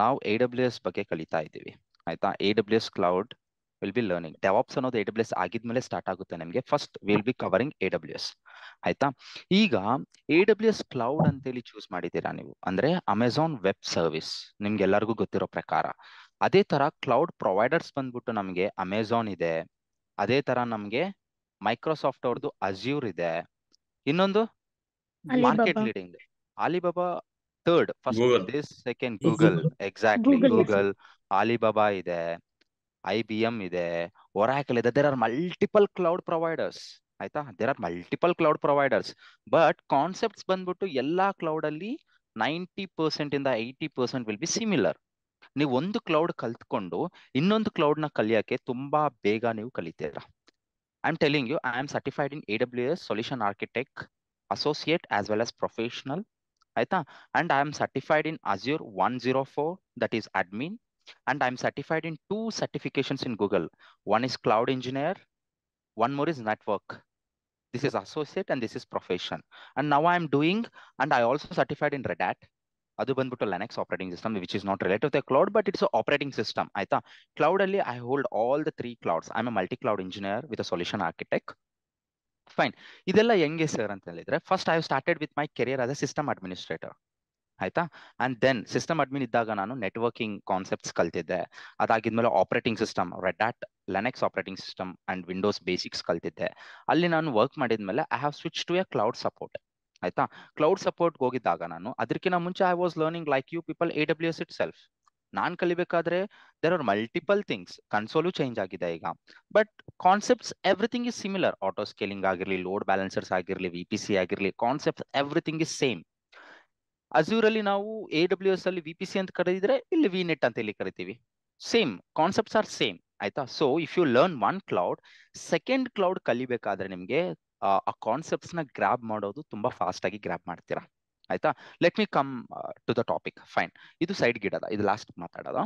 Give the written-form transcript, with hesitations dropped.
ನಾವು AWS ಬಗ್ಗೆ ಕಲಿತಾ ಇದ್ದೀವಿ ಆಯ್ತಾ. AWS cloud will be learning. DevOps ಅನ್ನೋದು AWS ಆಗಿದ್ಮೇಲೆ ಸ್ಟಾರ್ಟ್ ಆಗುತ್ತೆ ನಿಮಗೆ. First will be covering AWS ಆಯ್ತಾ. ಈಗ AWS ಕ್ಲೌಡ್ ಅಂತೇಳಿ ಚೂಸ್ ಮಾಡಿದ್ದೀರಾ ನೀವು, ಅಂದ್ರೆ ಅಮೆಝಾನ್ ವೆಬ್ ಸರ್ವಿಸ್ ನಿಮ್ಗೆಲ್ಲರಿಗೂ ಗೊತ್ತಿರೋ ಪ್ರಕಾರ. ಅದೇ ತರ ಕ್ಲೌಡ್ ಪ್ರೊವೈಡರ್ಸ್ ಬಂದ್ಬಿಟ್ಟು ನಮಗೆ ಅಮೆಝಾನ್ ಇದೆ, ಅದೇ ತರ ನಮಗೆ ಮೈಕ್ರೋಸಾಫ್ಟ್ ಅವ್ರದ್ದು ಅಜ್ಯೂರ್ ಇದೆ, ಇನ್ನೊಂದು market Alibaba. Leading Alibaba third, first Google. This second Google. Exactly, Google ಹೆಸರು. ಗೂಗಲ್, ಆಲಿಬಾಬಾ ಇದೆ, IBM ಇದೆ, ಒರಾಕಲ್ ಇದೆ. There are multiple cloud providers ಆಯ್ತಾ. There are multiple cloud providers. But concepts ಬಂದ್ಬಿಟ್ಟು ಎಲ್ಲಾ ಕ್ಲೌಡ್ ಅಲ್ಲಿ 90% ಇಂದ 80% ವಿಲ್ ಬಿ ಸಿಮಿಲರ್. ನೀವು ಒಂದು ಕ್ಲೌಡ್ ಕಲ್ತ್ಕೊಂಡು ಇನ್ನೊಂದು ಕ್ಲೌಡ್ ನ ಕಲಿಯಕ್ಕೆ ತುಂಬಾ ಬೇಗ ನೀವು ಕಲಿತೀರಾ. I am telling you, I am certified in AWS solution architect associate as well as professional ಆಯ್ತಾ. And I am certified in Azure 104, that is admin. And I'm certified in 2 certifications in Google. One is cloud engineer, one more is network. This is associate and this is profession. And now I'm doing, and I also certified in Red Hat. ಅದು ಬಂದ್ಬಿಟ್ಟು Linux operating system, which is not related to the cloud, but it's an operating system. ಆಯ್ತಾ. Cloud ಅಲ್ಲಿ I hold all the 3 clouds. I'm a multi-cloud engineer with a solution architect. Fine. ಇದೆಲ್ಲ ಹೆಂಗೆ sir ಅಂತ ಹೇಳಿದ್ರೆ, first I started with my career as a system administrator ಆಯ್ತಾ. And then system admin ಇದ್ದಾಗ ನಾನು networking concepts ಕಲ್ತಿದ್ದೆ. ಅದಾಗಿದ್ಮೇಲೆ operating system, Red Hat Linux operating system and Windows basics ಕಲ್ತಿದ್ದೆ. ಅಲ್ಲಿ ನಾನು ವರ್ಕ್ ಮಾಡಿದ್ಮೇಲೆ I have switch to a cloud support ಆಯ್ತಾ. ಕ್ಲೌಡ್ ಸಪೋರ್ಟ್ ಹೋಗಿದ್ದಾಗ ನಾನು ಅದಕ್ಕಿಂತ ಮುಂಚೆ I was learning like you people AWS itself. ನಾನ್ ಕಲಿಬೇಕಾದ್ರೆ there are multiple things. ಕನ್ಸೋಲು change ಆಗಿದೆ ಈಗ, but concepts everything is similar. Auto scaling ಆಗಿರ್ಲಿ, ಲೋಡ್ ಬ್ಯಾಲೆನ್ಸರ್ಸ್ ಆಗಿರ್ಲಿ, VPC ಆಗಿರ್ಲಿ, ಕಾನ್ಸೆಪ್ಟ್ಸ್ ಎವ್ರಿಥಿಂಗ್ ಇಸ್ ಸೇಮ್. ಅಜೂರ್ ಅಲ್ಲಿ ನಾವು AWS ಅಲ್ಲಿ VPC ಅಂತ ಕರೀತಿದ್ರೆ ಇಲ್ಲಿ VNet ಅಂತ ಇಲ್ಲಿ ಕರಿತೀವಿ. ಸೇಮ್ ಕಾನ್ಸೆಪ್ಟ್ಸ್ ಆರ್ ಸೇಮ್ ಆಯ್ತಾ. So if you learn one cloud, second cloud ಕಲಿಬೇಕಾದ್ರೆ ನಿಮ್ಗೆ ಆ ಕಾನ್ಸೆಪ್ಟ್ಸ್ ನ ಗ್ರಾಬ್ ಮಾಡೋದು ತುಂಬಾ ಫಾಸ್ಟ್ ಆಗಿ ಗ್ರಾಬ್ ಮಾಡ್ತೀರಾ ಆಯ್ತಾ. Let me come to the topic. Fine, ಇದು ಸೈಡ್ ಗಿಡದ, ಇದು ಲಾಸ್ಟ್ ಮಾತಾಡೋದು.